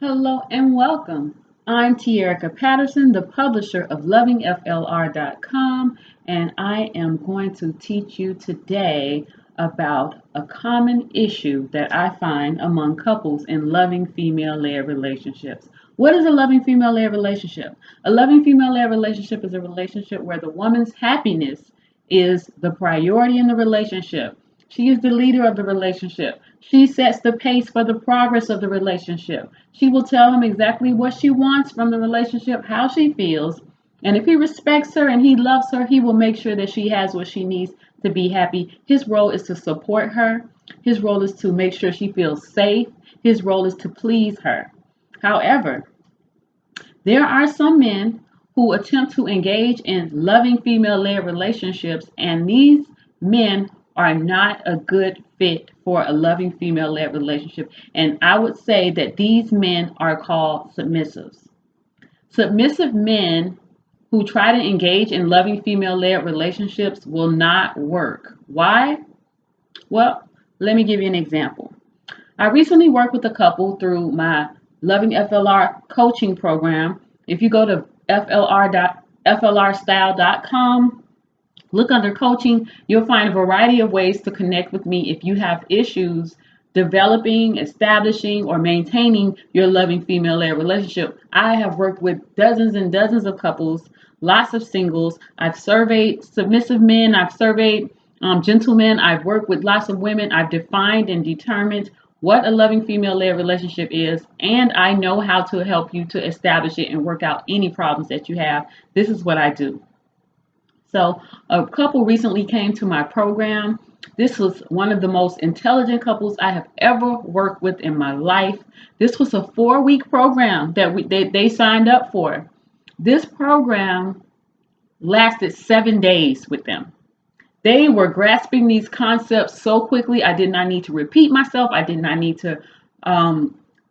Hello and welcome. I'm Tierica Patterson, the publisher of LovingFLR.com, and I am going to teach you today about a common issue that I find among couples in loving female-led relationships. What is a loving female-led relationship? A loving female-led relationship is a relationship where the woman's happiness is the priority in the relationship. She is the leader of the relationship. She sets the pace for the progress of the relationship. She will tell him exactly what she wants from the relationship, how she feels. And if he respects her and he loves her, he will make sure that she has what she needs to be happy. His role is to support her. His role is to make sure she feels safe. His role is to please her. However, there are some men who attempt to engage in loving female led relationships, and these men are not a good fit for a loving female led relationship. And I would say that these men are called submissives. Submissive men who try to engage in loving female led relationships will not work. Why? Well, let me give you an example. I recently worked with a couple through my Loving FLR coaching program. If you go to flrstyle.com, look under coaching, you'll find a variety of ways to connect with me if you have issues developing, establishing, or maintaining your loving female-led relationship. I have worked with dozens and dozens of couples, lots of singles. I've surveyed submissive men. I've surveyed gentlemen. I've worked with lots of women. I've defined and determined what a loving female-led relationship is, and I know how to help you to establish it and work out any problems that you have. This is what I do. So a couple recently came to my program. This was one of the most intelligent couples I have ever worked with in my life. This was a 4-week program that they signed up for. This program lasted 7 days with them. They were grasping these concepts so quickly. I did not need to repeat myself. I did not need to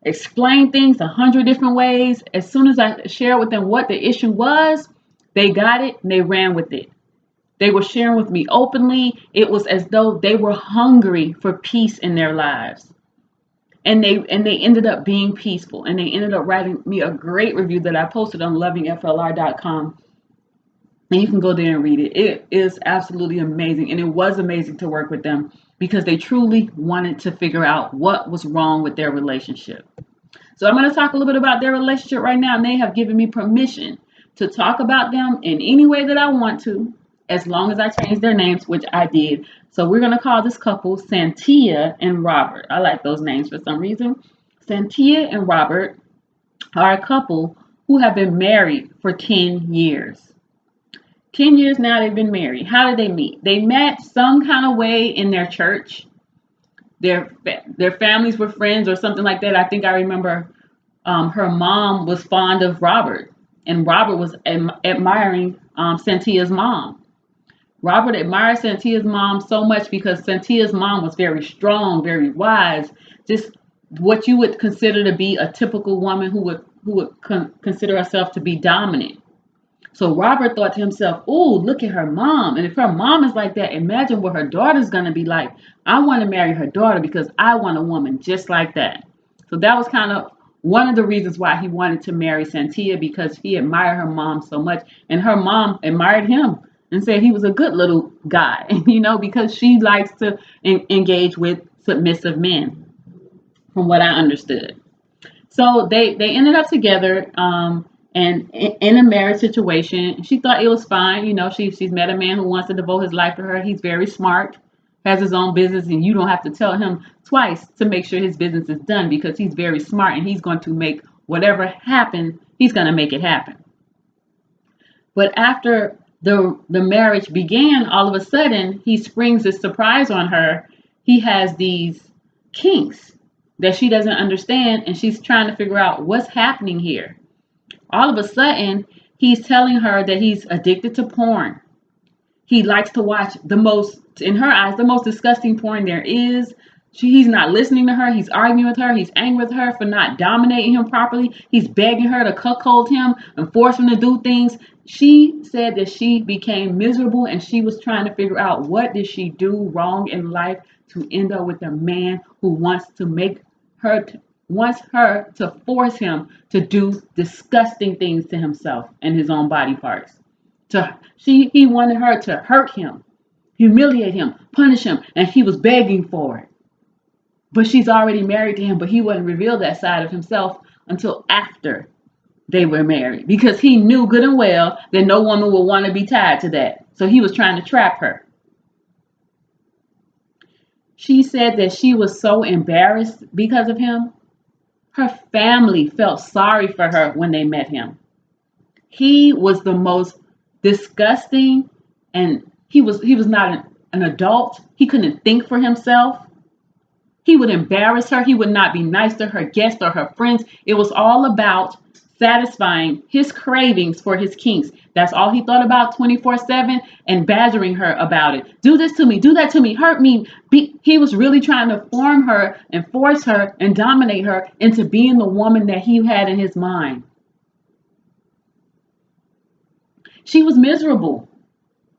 explain things 100 different ways. As soon as I shared with them what the issue was, they got it and they ran with it. They were sharing with me openly. It was as though they were hungry for peace in their lives. And they ended up being peaceful. And they ended up writing me a great review that I posted on lovingflr.com. And you can go there and read it. It is absolutely amazing. And it was amazing to work with them because they truly wanted to figure out what was wrong with their relationship. So I'm going to talk a little bit about their relationship right now. And they have given me permission to talk about them in any way that I want to, as long as I change their names, which I did. So we're going to call this couple Santia and Robert. I like those names for some reason. Santia and Robert are a couple who have been married for 10 years. 10 years now they've been married. How did they meet? They met some kind of way in their church. Their families were friends or something like that. I think I remember her mom was fond of Robert, and Robert was admiring Santia's mom. Robert admired Santia's mom so much because Santia's mom was very strong, very wise, just what you would consider to be a typical woman who would consider herself to be dominant. So Robert thought to himself, "Oh, look at her mom. And if her mom is like that, imagine what her daughter's going to be like. I want to marry her daughter because I want a woman just like that." So that was kind of one of the reasons why he wanted to marry Santia, because he admired her mom so much. And her mom admired him and said he was a good little guy, because she likes to engage with submissive men, from what I understood. So they ended up together. And in a marriage situation, she thought it was fine. She's met a man who wants to devote his life to her. He's very smart, has his own business, and you don't have to tell him twice to make sure his business is done, because he's very smart and he's going to make whatever happen, he's going to make it happen. But after the marriage began, all of a sudden, he springs this surprise on her. He has these kinks that she doesn't understand, and she's trying to figure out what's happening here. All of a sudden, he's telling her that he's addicted to porn. He likes to watch in her eyes, the most disgusting porn there is. He's not listening to her. He's arguing with her. He's angry with her for not dominating him properly. He's begging her to cuckold him and force him to do things. She said that she became miserable, and she was trying to figure out, what did she do wrong in life to end up with a man who wants to make her wants her to force him to do disgusting things to himself and his own body parts. He wanted her to hurt him, humiliate him, punish him, and he was begging for it. But she's already married to him, but he wouldn't reveal that side of himself until after they were married because he knew good and well that no woman would want to be tied to that. So he was trying to trap her. She said that she was so embarrassed because of him. Her family felt sorry for her when they met him. He was the most disgusting, and he was not an adult. He couldn't think for himself. He would embarrass her. He would not be nice to her guests or her friends. It was all about satisfying his cravings for his kinks. That's all he thought about 24/7, and badgering her about it. Do this to me, do that to me, hurt me. He was really trying to form her and force her and dominate her into being the woman that he had in his mind. She was miserable,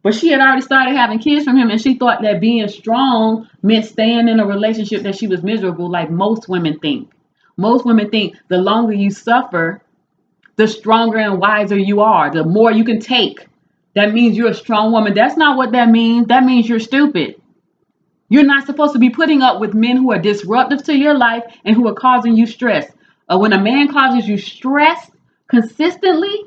but she had already started having kids from him, and she thought that being strong meant staying in a relationship that she was miserable, like most women think. Most women think the longer you suffer, the stronger and wiser you are, the more you can take. That means you're a strong woman. That's not what that means. That means you're stupid. You're not supposed to be putting up with men who are disruptive to your life and who are causing you stress. When a man causes you stress consistently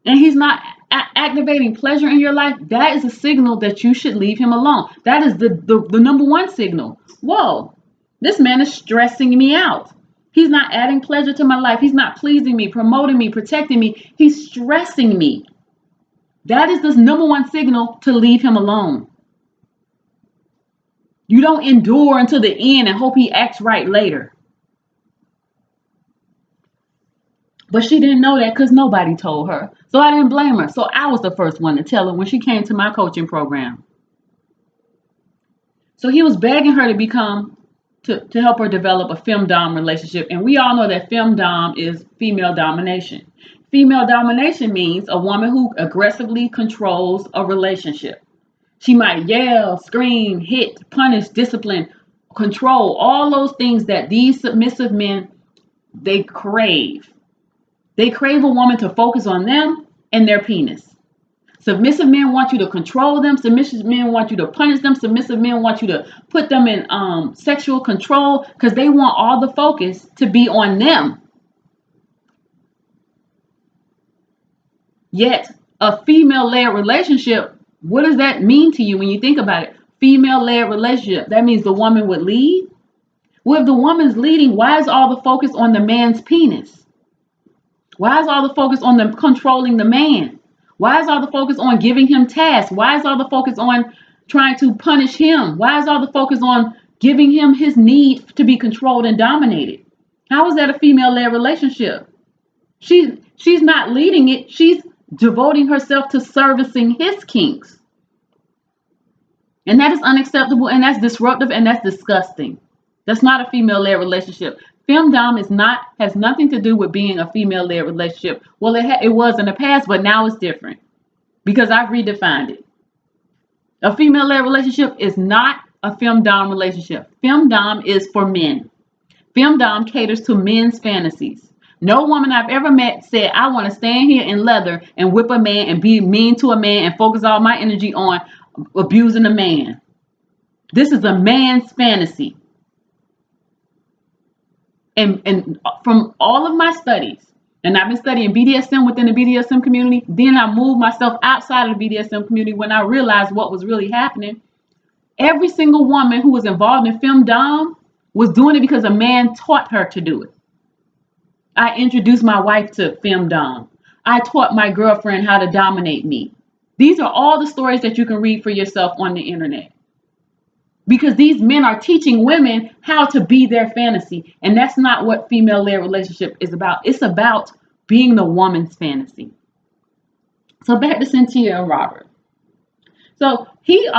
and he's not activating pleasure in your life, that is a signal that you should leave him alone. That is the number one signal. Whoa, this man is stressing me out. He's not adding pleasure to my life. He's not pleasing me, promoting me, protecting me. He's stressing me. That is the number one signal to leave him alone. You don't endure until the end and hope he acts right later. But she didn't know that because nobody told her. So I didn't blame her. So I was the first one to tell her when she came to my coaching program. So he was begging her to help her develop a femdom relationship. And we all know that femdom is female domination. Female domination means a woman who aggressively controls a relationship. She might yell, scream, hit, punish, discipline, control, all those things that these submissive men, they crave. They crave a woman to focus on them and their penis. Submissive men want you to control them. Submissive men want you to punish them. Submissive men want you to put them in sexual control because they want all the focus to be on them. Yet, a female-led relationship, what does that mean to you when you think about it? Female-led relationship, that means the woman would lead. Well, if the woman's leading, why is all the focus on the man's penis? Why is all the focus on them controlling the man? Why is all the focus on giving him tasks? Why is all the focus on trying to punish him? Why is all the focus on giving him his need to be controlled and dominated? How is that a female-led relationship? She's not leading it. She's devoting herself to servicing his kinks. And that is unacceptable, and that's disruptive, and that's disgusting. That's not a female-led relationship. Femdom has nothing to do with being a female-led relationship. Well, it was in the past, but now it's different because I've redefined it. A female-led relationship is not a femdom relationship. Femdom is for men. Femdom caters to men's fantasies. No woman I've ever met said, I want to stand here in leather and whip a man and be mean to a man and focus all my energy on abusing a man. This is a man's fantasy. And from all of my studies, and I've been studying BDSM within the BDSM community, then I moved myself outside of the BDSM community when I realized what was really happening. Every single woman who was involved in femdom was doing it because a man taught her to do it. I introduced my wife to femdom. I taught my girlfriend how to dominate me. These are all the stories that you can read for yourself on the internet. Because these men are teaching women how to be their fantasy. And that's not what female-led relationship is about. It's about being the woman's fantasy. So back to Cynthia and Robert. So he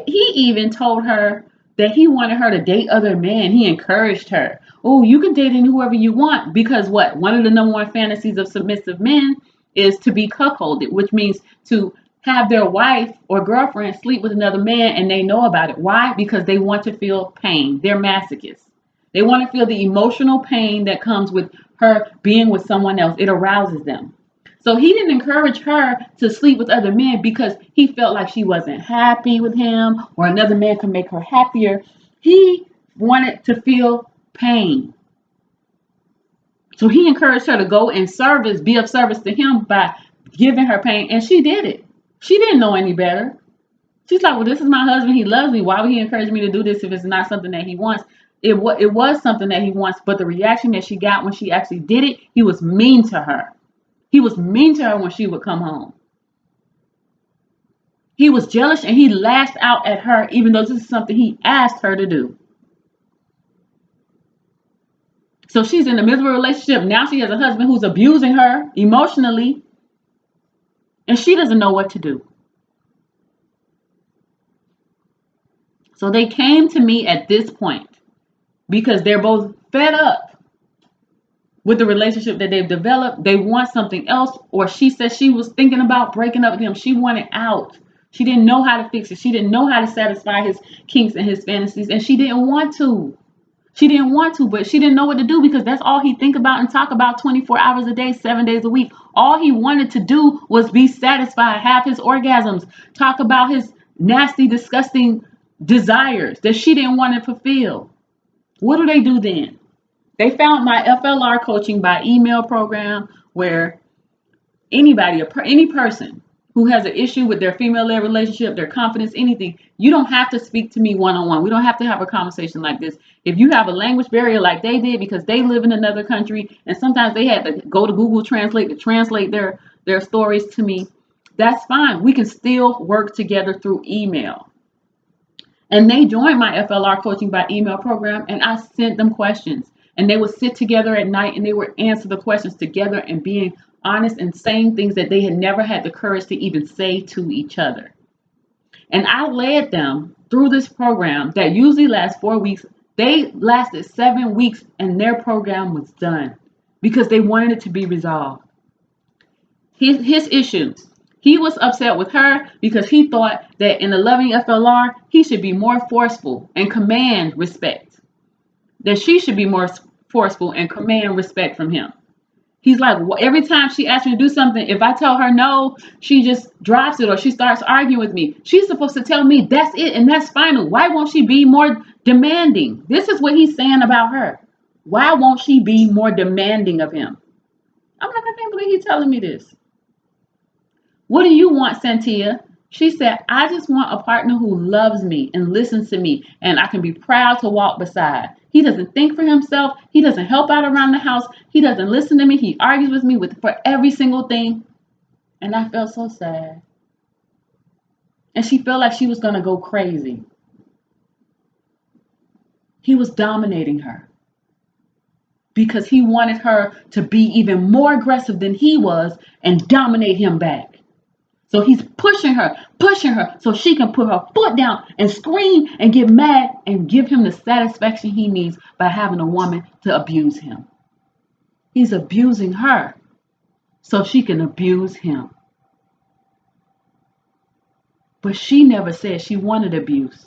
even told her that he wanted her to date other men. He encouraged her. Oh, you can date whoever you want. Because what? One of the number one fantasies of submissive men is to be cuckolded, which means to have their wife or girlfriend sleep with another man and they know about it. Why? Because they want to feel pain. They're masochists. They want to feel the emotional pain that comes with her being with someone else. It arouses them. So he didn't encourage her to sleep with other men because he felt like she wasn't happy with him or another man could make her happier. He wanted to feel pain. So he encouraged her to go and service, be of service to him by giving her pain. And she did it. She didn't know any better. She's like, well, this is my husband. He loves me. Why would he encourage me to do this if it's not something that he wants? It was something that he wants. But the reaction that she got when she actually did it, he was mean to her. He was mean to her when she would come home. He was jealous and he lashed out at her, even though this is something he asked her to do. So she's in a miserable relationship. Now she has a husband who's abusing her emotionally, and she doesn't know what to do. So they came to me at this point because they're both fed up with the relationship that they've developed. They want something else, or she said she was thinking about breaking up with him. She wanted out. She didn't know how to fix it. She didn't know how to satisfy his kinks and his fantasies, and she didn't want to. She didn't want to, but she didn't know what to do because that's all he think about and talk about 24 hours a day, 7 days a week. All he wanted to do was be satisfied, have his orgasms, talk about his nasty, disgusting desires that she didn't want to fulfill. What do then? They found my FLR coaching by email program where anybody, any person who has an issue with their female-led relationship, their confidence, anything, you don't have to speak to me one-on-one. We don't have to have a conversation like this. If you have a language barrier like they did because they live in another country and sometimes they had to go to Google Translate to translate their stories to me, that's fine. We can still work together through email. And they joined my FLR coaching by email program, and I sent them questions. And they would sit together at night and they would answer the questions together and being honest and saying things that they had never had the courage to even say to each other. And I led them through this program that usually lasts 4 weeks. They lasted 7 weeks and their program was done because they wanted it to be resolved. His issues. He was upset with her because he thought that in a loving FLR, he should be more forceful and command respect. That she should be more forceful and command respect from him. He's like, well, every time she asks me to do something, if I tell her no, she just drops it or she starts arguing with me. She's supposed to tell me that's it and that's final. Why won't she be more demanding? This is what he's saying about her. Why won't she be more demanding of him? I'm like, I can't believe he's telling me this. What do you want, Santia? She said, I just want a partner who loves me and listens to me and I can be proud to walk beside. He doesn't think for himself. He doesn't help out around the house. He doesn't listen to me. He argues with me for every single thing. And I felt so sad. And she felt like she was going to go crazy. He was dominating her because he wanted her to be even more aggressive than he was and dominate him back. So he's pushing her so she can put her foot down and scream and get mad and give him the satisfaction he needs by having a woman to abuse him. He's abusing her so she can abuse him. But she never said she wanted abuse.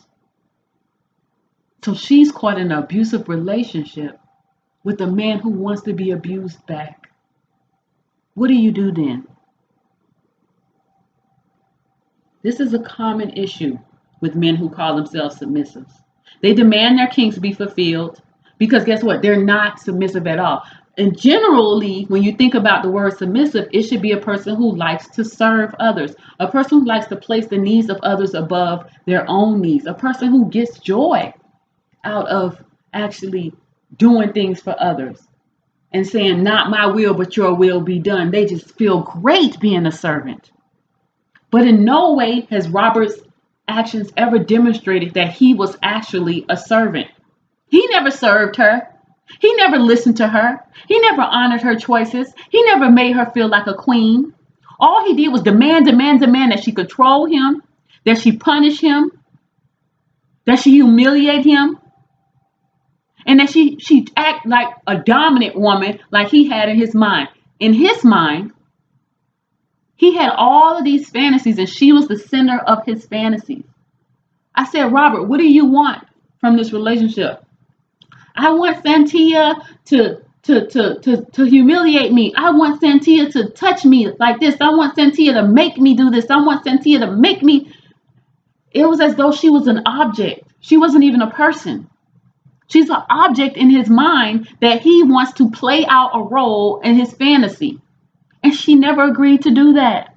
So she's caught in an abusive relationship with a man who wants to be abused back. What do you do then? This is a common issue with men who call themselves submissives. They demand their kinks be fulfilled because guess what? They're not submissive at all. And generally, when you think about the word submissive, it should be a person who likes to serve others, a person who likes to place the needs of others above their own needs, a person who gets joy out of actually doing things for others and saying, not my will, but your will be done. They just feel great being a servant. But in no way has Robert's actions ever demonstrated that he was actually a servant. He never served her. He never listened to her. He never honored her choices. He never made her feel like a queen. All he did was demand that she control him, that she punish him, that she humiliate him, and that she act like a dominant woman like he had in his mind. In his mind, he had all of these fantasies and she was the center of his fantasies. I said, Robert, what do you want from this relationship? I want Santia to humiliate me. I want Santia to touch me like this. I want Santia to make me do this. I want Santia to make me. It was as though she was an object. She wasn't even a person. She's an object in his mind that he wants to play out a role in his fantasy. And she never agreed to do that.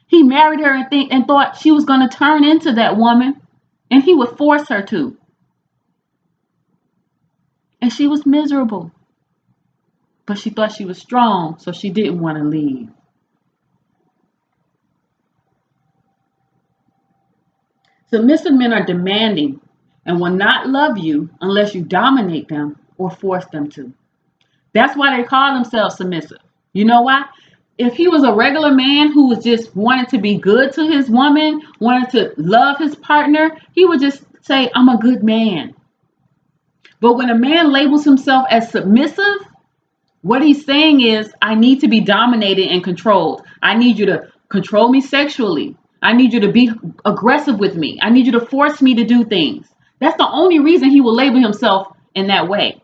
He married her and thought she was going to turn into that woman, and he would force her to. And she was miserable. But she thought she was strong, so she didn't want to leave. Submissive men are demanding and will not love you unless you dominate them or force them to. That's why they call themselves submissive. You know why? If he was a regular man who was just wanted to be good to his woman, wanted to love his partner, he would just say, I'm a good man. But when a man labels himself as submissive, what he's saying is, I need to be dominated and controlled. I need you to control me sexually. I need you to be aggressive with me. I need you to force me to do things. That's the only reason he will label himself in that way.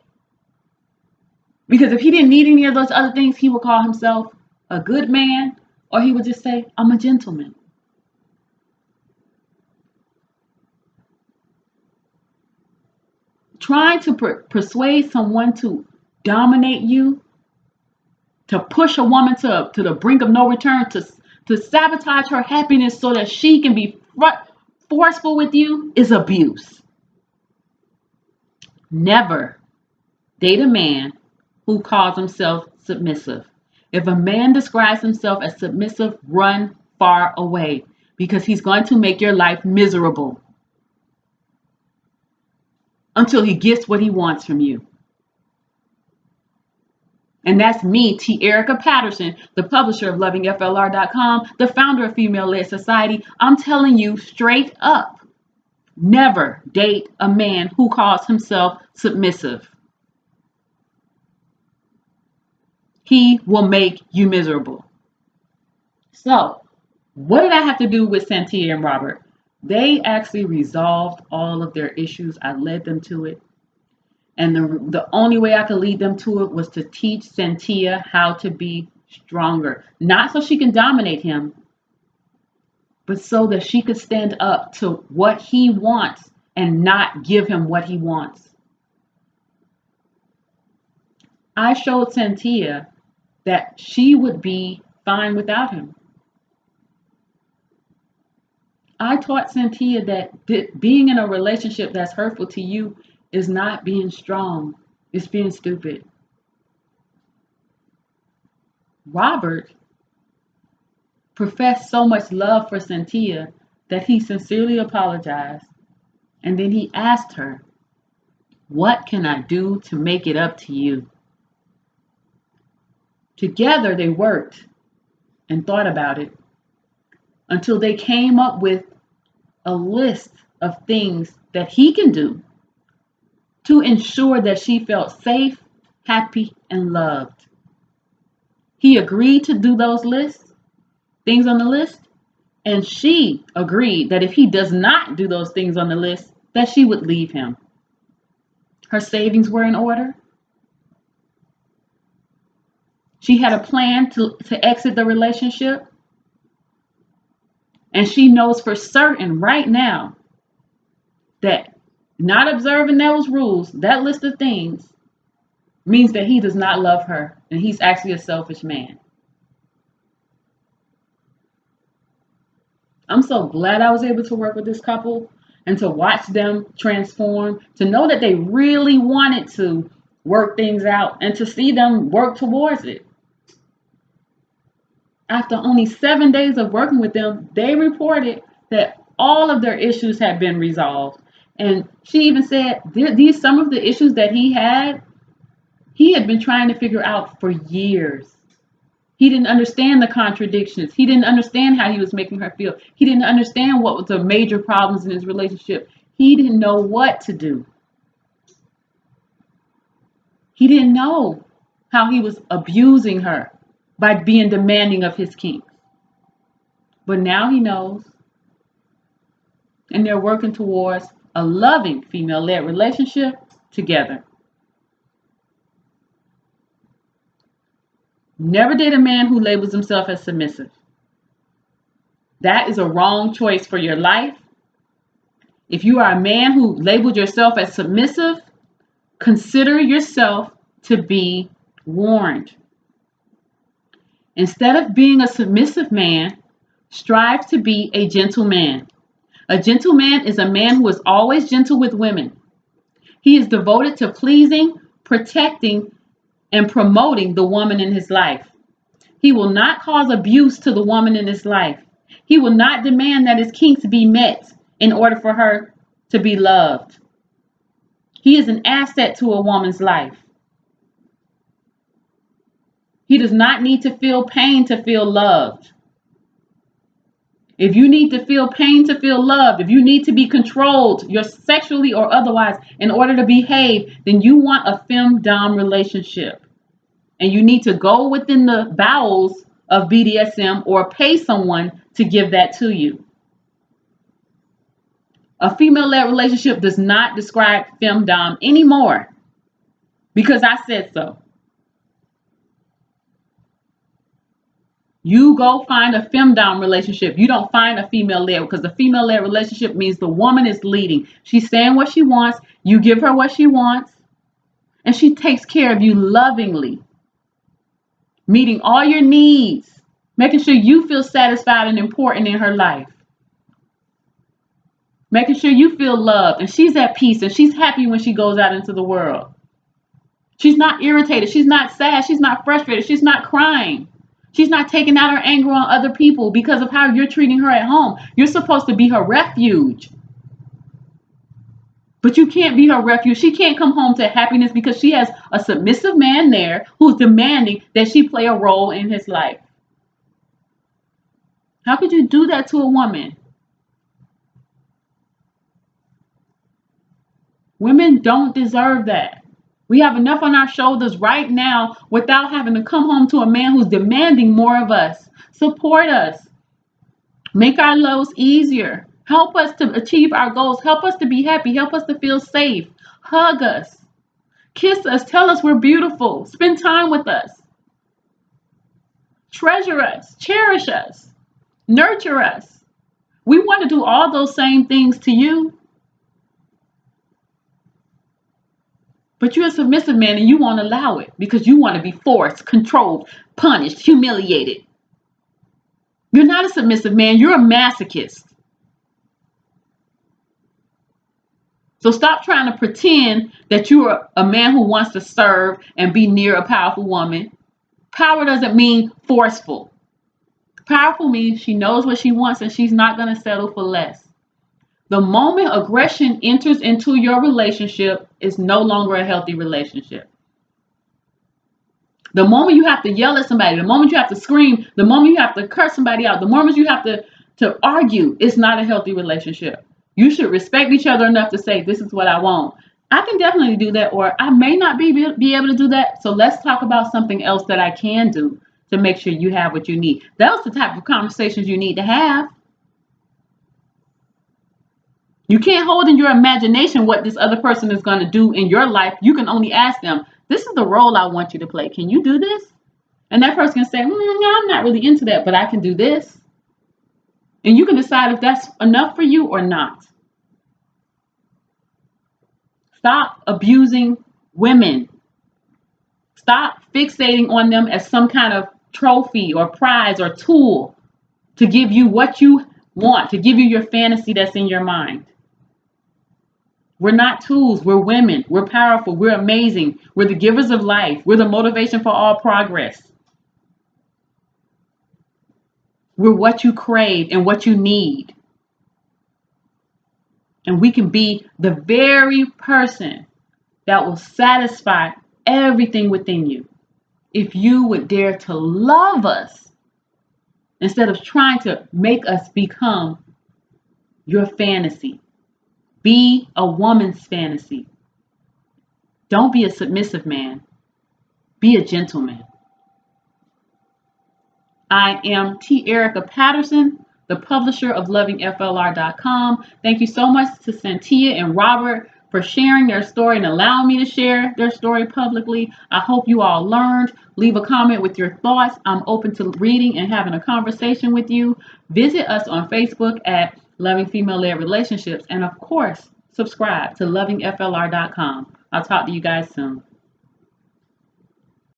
Because if he didn't need any of those other things, he would call himself a good man, or he would just say, I'm a gentleman. Trying to persuade someone to dominate you, to push a woman to the brink of no return, to sabotage her happiness so that she can be forceful with you is abuse. Never date a man who calls himself submissive. If a man describes himself as submissive, run far away because he's going to make your life miserable until he gets what he wants from you. And that's me, T. Erica Patterson, the publisher of LovingFLR.com, the founder of Female Led Society. I'm telling you straight up, never date a man who calls himself submissive. He will make you miserable. So, what did I have to do with Santia and Robert? They actually resolved all of their issues. I led them to it. And the only way I could lead them to it was to teach Santia how to be stronger. Not so she can dominate him, but so that she could stand up to what he wants and not give him what he wants. I showed Santia that she would be fine without him. I taught Santia that being in a relationship that's hurtful to you is not being strong, it's being stupid. Robert professed so much love for Santia that he sincerely apologized, and then he asked her, what can I do to make it up to you? Together they worked and thought about it until they came up with a list of things that he can do to ensure that she felt safe, happy, and loved. He agreed to do those things on the list, and she agreed that if he does not do those things on the list, that she would leave him. Her savings were in order. She had a plan to exit the relationship. And she knows for certain right now that not observing those rules, that list of things, means that he does not love her and he's actually a selfish man. I'm so glad I was able to work with this couple and to watch them transform, to know that they really wanted to work things out and to see them work towards it. After only 7 days of working with them, they reported that all of their issues had been resolved. And she even said these some of the issues that he had been trying to figure out for years. He didn't understand the contradictions. He didn't understand how he was making her feel. He didn't understand what was the major problems in his relationship. He didn't know what to do. He didn't know how he was abusing her by being demanding of his kinks. But now he knows. And they're working towards a loving female-led relationship together. Never date a man who labels himself as submissive. That is a wrong choice for your life. If you are a man who labeled yourself as submissive, consider yourself to be warned. Instead of being a submissive man, strive to be a gentleman. A gentleman is a man who is always gentle with women. He is devoted to pleasing, protecting, and promoting the woman in his life. He will not cause abuse to the woman in his life. He will not demand that his kinks be met in order for her to be loved. He is an asset to a woman's life. He does not need to feel pain to feel loved. If you need to feel pain to feel loved, if you need to be controlled, you're sexually or otherwise, in order to behave, then you want a femme-dom relationship. And you need to go within the bowels of BDSM or pay someone to give that to you. A female-led relationship does not describe femme-dom anymore because I said so. You go find a femme-dom relationship. You don't find a female-led, because the female-led relationship means the woman is leading. She's saying what she wants. You give her what she wants. And she takes care of you lovingly, meeting all your needs, making sure you feel satisfied and important in her life, making sure you feel loved, and she's at peace, and she's happy when she goes out into the world. She's not irritated. She's not sad. She's not frustrated. She's not crying. She's not taking out her anger on other people because of how you're treating her at home. You're supposed to be her refuge. But you can't be her refuge. She can't come home to happiness because she has a submissive man there who's demanding that she play a role in his life. How could you do that to a woman? Women don't deserve that. We have enough on our shoulders right now without having to come home to a man who's demanding more of us. Support us. Make our lives easier. Help us to achieve our goals. Help us to be happy. Help us to feel safe. Hug us. Kiss us. Tell us we're beautiful. Spend time with us. Treasure us. Cherish us. Nurture us. We want to do all those same things to you. But you're a submissive man and you won't allow it because you want to be forced, controlled, punished, humiliated. You're not a submissive man. You're a masochist. So stop trying to pretend that you're a man who wants to serve and be near a powerful woman. Power doesn't mean forceful. Powerful means she knows what she wants and she's not going to settle for less. The moment aggression enters into your relationship, it's no longer a healthy relationship. The moment you have to yell at somebody, the moment you have to scream, the moment you have to curse somebody out, the moment you have to argue, it's not a healthy relationship. You should respect each other enough to say, this is what I want. I can definitely do that, or I may not be able to do that. So let's talk about something else that I can do to make sure you have what you need. Those are the type of conversations you need to have. You can't hold in your imagination what this other person is going to do in your life. You can only ask them, this is the role I want you to play. Can you do this? And that person can say, no, I'm not really into that, but I can do this. And you can decide if that's enough for you or not. Stop abusing women. Stop fixating on them as some kind of trophy or prize or tool to give you what you want, to give you your fantasy that's in your mind. We're not tools. We're women. We're powerful. We're amazing. We're the givers of life. We're the motivation for all progress. We're what you crave and what you need. And we can be the very person that will satisfy everything within you if you would dare to love us instead of trying to make us become your fantasy. Be a woman's fantasy. Don't be a submissive man. Be a gentleman. I am T. Erica Patterson, the the publisher of lovingflr.com. Thank you so much to Santia and Robert for sharing their story and allowing me to share their story publicly. I hope you all learned. Leave a comment with your thoughts. I'm open to reading and having a conversation with you. Visit us on Facebook at Loving Female Led Relationships. And of course, subscribe to lovingflr.com. I'll talk to you guys soon.